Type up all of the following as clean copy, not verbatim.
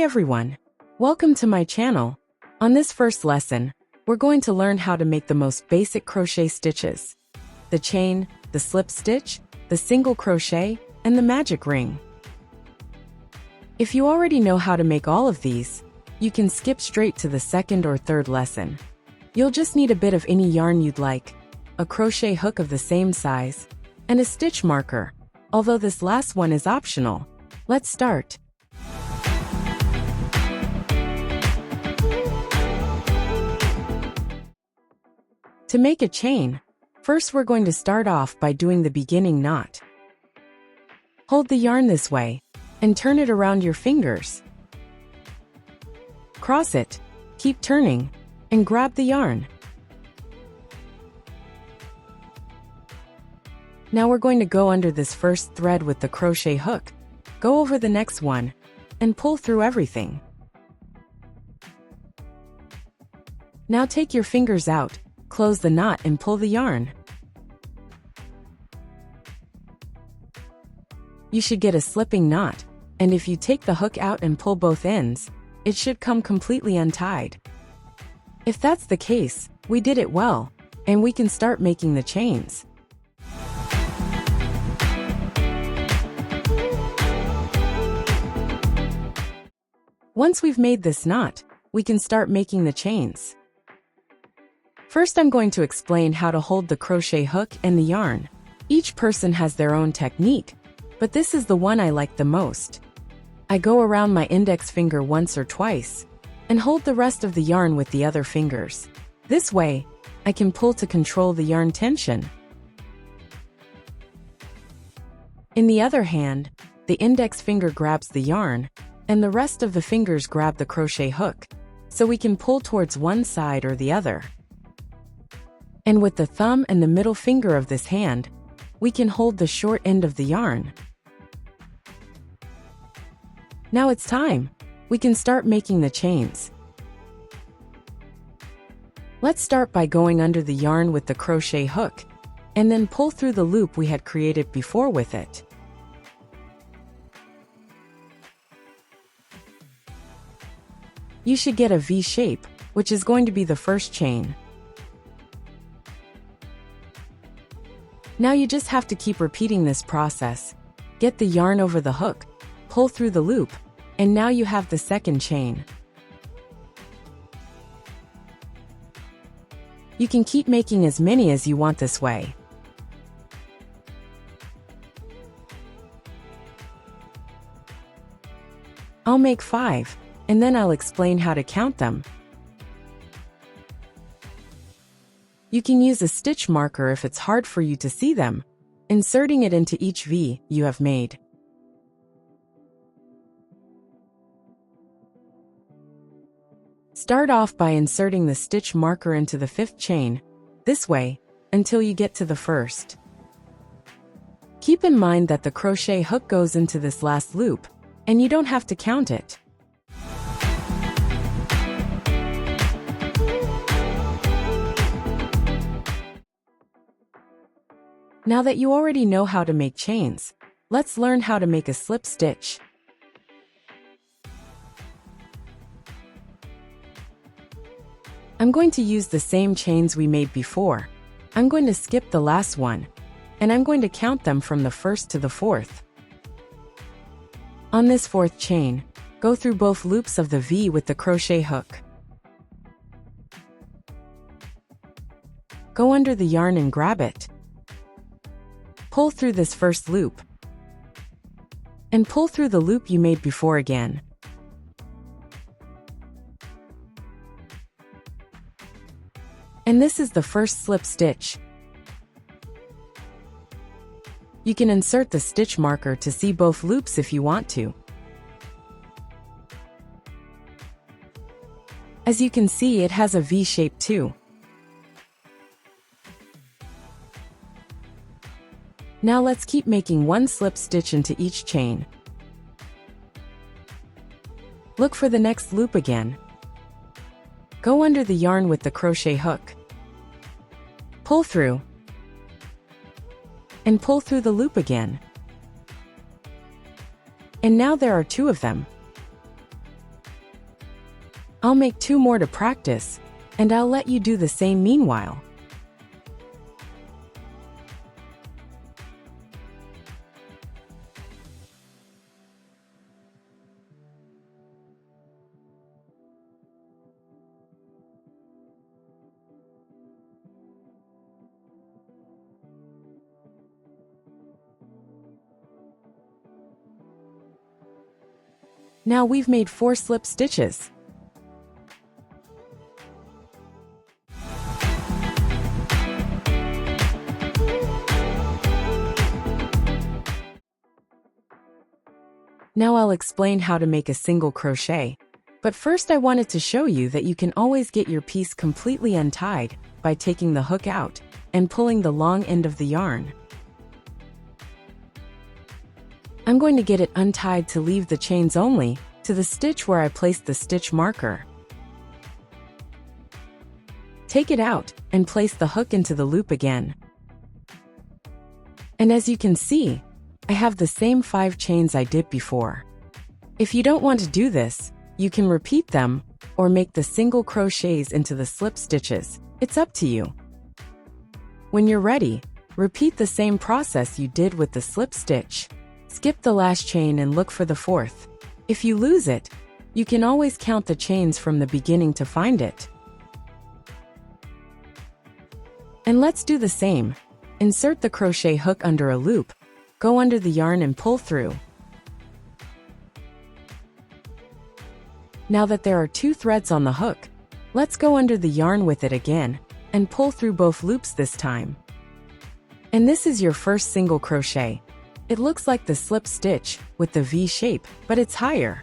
everyone! Welcome to my channel. On this first lesson, we're going to learn how to make the most basic crochet stitches: the chain, the slip stitch, the single crochet, and the magic ring. If you already know how to make all of these, you can skip straight to the second or third lesson. You'll just need a bit of any yarn you'd like, a crochet hook of the same size, and a stitch marker, although this last one is optional. Let's start. To make a chain, first we're going to start off by doing the beginning knot. Hold the yarn this way, and turn it around your fingers. Cross it, keep turning, and grab the yarn. Now we're going to go under this first thread with the crochet hook, go over the next one, and pull through everything. Now take your fingers out, close the knot and pull the yarn. You should get a slipping knot, and if you take the hook out and pull both ends, it should come completely untied. If that's the case, we did it well, and we can start making the chains. Once we've made this knot, we can start making the chains. First, I'm going to explain how to hold the crochet hook and the yarn. Each person has their own technique, but this is the one I like the most. I go around my index finger once or twice, and hold the rest of the yarn with the other fingers. This way, I can pull to control the yarn tension. In the other hand, the index finger grabs the yarn, and the rest of the fingers grab the crochet hook, so we can pull towards one side or the other. And with the thumb and the middle finger of this hand, we can hold the short end of the yarn. Now it's time. We can start making the chains. Let's start by going under the yarn with the crochet hook, and then pull through the loop we had created before with it. You should get a V shape, which is going to be the first chain. Now you just have to keep repeating this process. Get the yarn over the hook, pull through the loop, and now you have the second chain. You can keep making as many as you want this way. I'll make 5, and then I'll explain how to count them. You can use a stitch marker if it's hard for you to see them, inserting it into each V you have made. Start off by inserting the stitch marker into the 5th chain, this way, until you get to the first. Keep in mind that the crochet hook goes into this last loop, and you don't have to count it. Now that you already know how to make chains, let's learn how to make a slip stitch. I'm going to use the same chains we made before. I'm going to skip the last one, and I'm going to count them from the 1st to the 4th. On this 4th chain, go through both loops of the V with the crochet hook. Go under the yarn and grab it. Pull through this first loop, and pull through the loop you made before again. And this is the first slip stitch. You can insert the stitch marker to see both loops if you want to. As you can see, it has a V shape too. Now let's keep making one slip stitch into each chain. Look for the next loop again. Go under the yarn with the crochet hook. Pull through, and pull through the loop again. And now there are 2 of them. I'll make 2 more to practice, and I'll let you do the same meanwhile. Now we've made 4 slip stitches. Now I'll explain how to make a single crochet. But first I wanted to show you that you can always get your piece completely untied by taking the hook out and pulling the long end of the yarn. I'm going to get it untied to leave the chains only to the stitch where I placed the stitch marker. Take it out and place the hook into the loop again. And as you can see, I have the same 5 chains I did before. If you don't want to do this, you can repeat them or make the single crochets into the slip stitches. It's up to you. When you're ready, repeat the same process you did with the slip stitch. Skip the last chain and look for the 4th. If you lose it, you can always count the chains from the beginning to find it. And let's do the same. Insert the crochet hook under a loop, go under the yarn and pull through. Now that there are 2 threads on the hook, let's go under the yarn with it again and pull through both loops this time. And this is your first single crochet. It looks like the slip stitch with the V shape, but it's higher.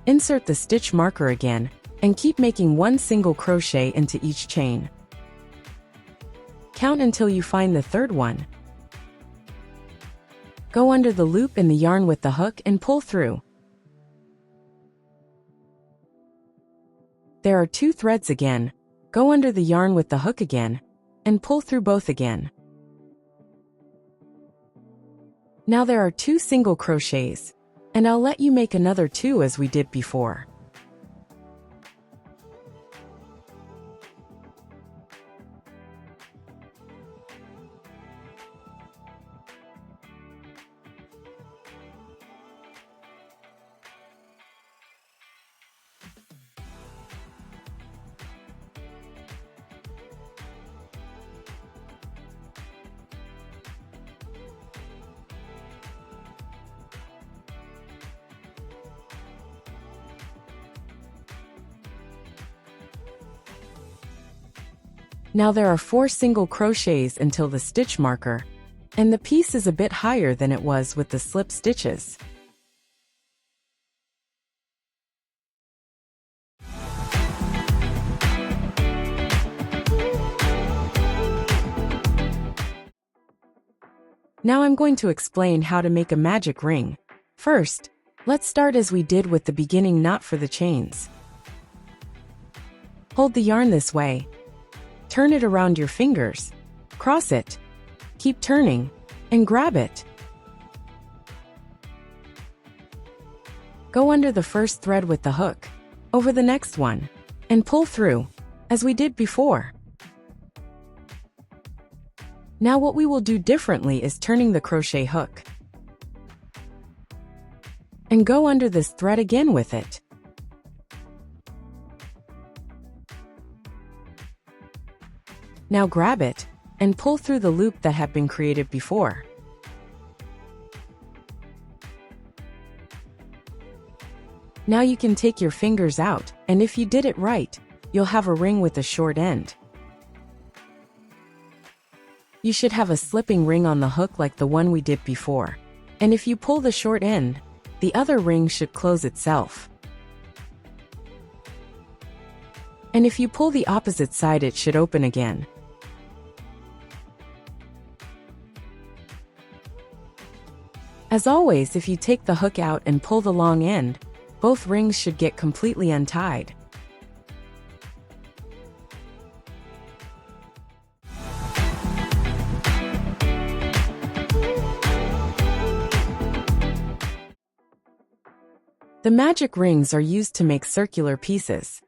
Insert the stitch marker again and keep making 1 single crochet into each chain. Count until you find the 3rd one. Go under the loop in the yarn with the hook and pull through. There are 2 threads again. Go under the yarn with the hook again and pull through both again. Now there are 2 single crochets, and I'll let you make another 2 as we did before. Now there are 4 single crochets until the stitch marker, and the piece is a bit higher than it was with the slip stitches. Now I'm going to explain how to make a magic ring. First, let's start as we did with the beginning knot for the chains. Hold the yarn this way. Turn it around your fingers. Cross it. Keep turning, and grab it. Go under the first thread with the hook, over the next one, and pull through, as we did before. Now what we will do differently is turning the crochet hook. And go under this thread again with it. Now grab it, and pull through the loop that had been created before. Now you can take your fingers out, and if you did it right, you'll have a ring with a short end. You should have a slipping ring on the hook like the one we did before. And if you pull the short end, the other ring should close itself. And if you pull the opposite side, it should open again. As always, if you take the hook out and pull the long end, both rings should get completely untied. The magic rings are used to make circular pieces.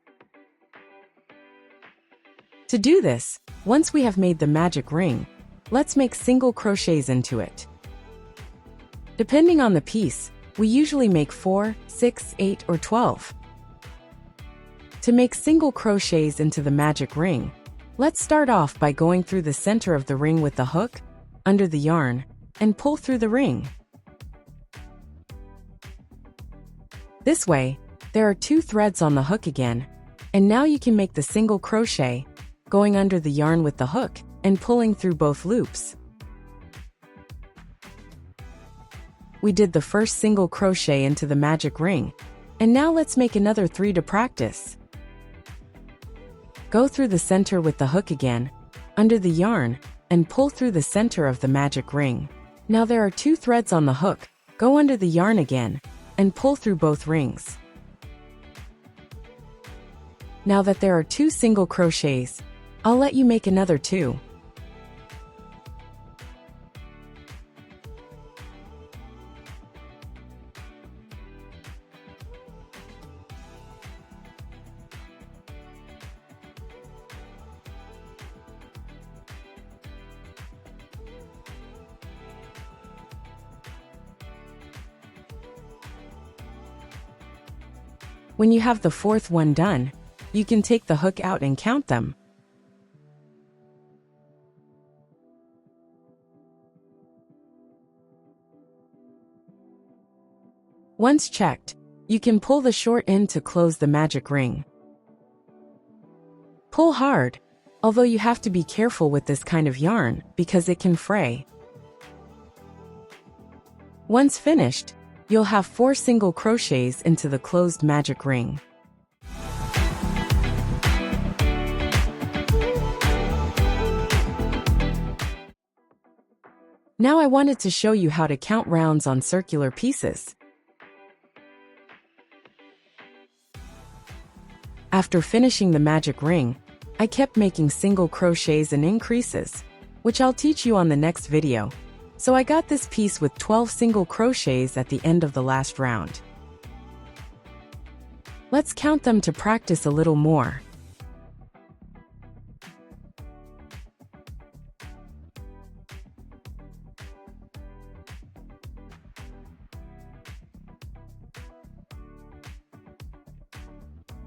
To do this, once we have made the magic ring, let's make single crochets into it. Depending on the piece, we usually make 4, 6, 8, or 12. To make single crochets into the magic ring, let's start off by going through the center of the ring with the hook, under the yarn, and pull through the ring. This way, there are 2 threads on the hook again, and now you can make the single crochet, going under the yarn with the hook, and pulling through both loops. We did the first single crochet into the magic ring, and now let's make another 3 to practice. Go through the center with the hook again, under the yarn, and pull through the center of the magic ring. Now there are 2 threads on the hook, go under the yarn again, and pull through both rings. Now that there are 2 single crochets, I'll let you make another 2. When you have the 4th one done, you can take the hook out and count them. Once checked, you can pull the short end to close the magic ring. Pull hard, although you have to be careful with this kind of yarn because it can fray. Once finished, you'll have 4 single crochets into the closed magic ring. Now I wanted to show you how to count rounds on circular pieces. After finishing the magic ring, I kept making single crochets and increases, which I'll teach you on the next video. So I got this piece with 12 single crochets at the end of the last round. Let's count them to practice a little more.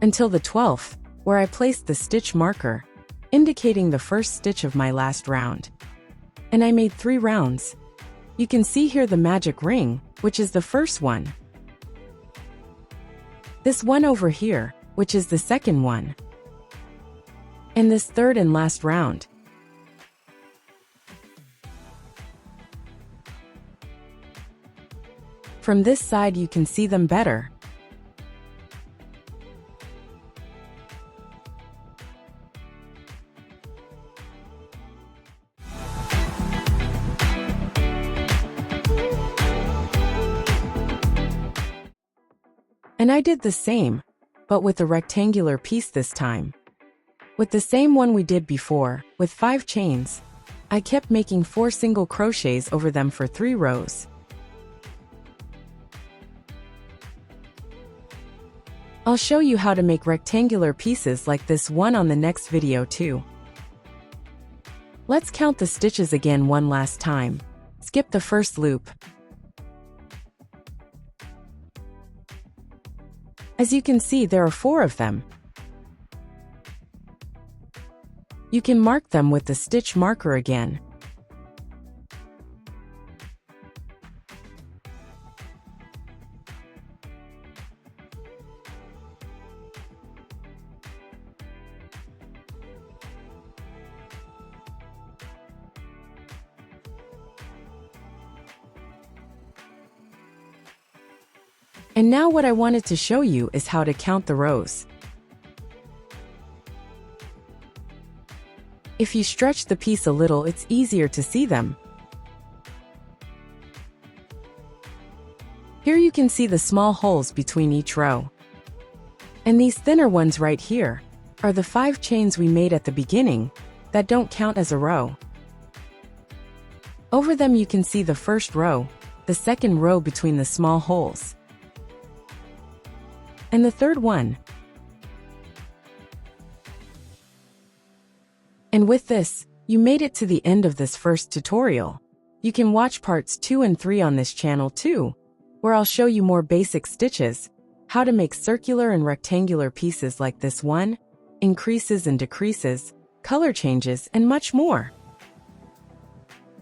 Until the 12th, where I placed the stitch marker, indicating the first stitch of my last round. And I made 3 rounds. You can see here the magic ring, which is the first one. This one over here, which is the second one. And this third and last round. From this side you can see them better. And I did the same, but with a rectangular piece this time. With the same one we did before, with 5 chains, I kept making 4 single crochets over them for 3 rows. I'll show you how to make rectangular pieces like this one on the next video too. Let's count the stitches again one last time. Skip the first loop. As you can see, there are 4 of them. You can mark them with the stitch marker again. And now what I wanted to show you is how to count the rows. If you stretch the piece a little, it's easier to see them. Here you can see the small holes between each row. And these thinner ones right here are the 5 chains we made at the beginning that don't count as a row. Over them you can see the first row, the second row between the small holes. and the third one. And with this, you made it to the end of this first tutorial. You can watch parts 2 and 3 on this channel too, where I'll show you more basic stitches, how to make circular and rectangular pieces like this one, increases and decreases, color changes, and much more.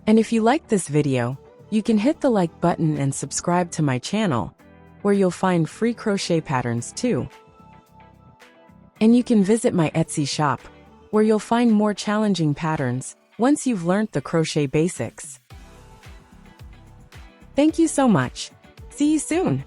And if you liked this video, you can hit the like button and subscribe to my channel, where you'll find free crochet patterns too. And you can visit my Etsy shop, where you'll find more challenging patterns once you've learned the crochet basics. Thank you so much. See you soon.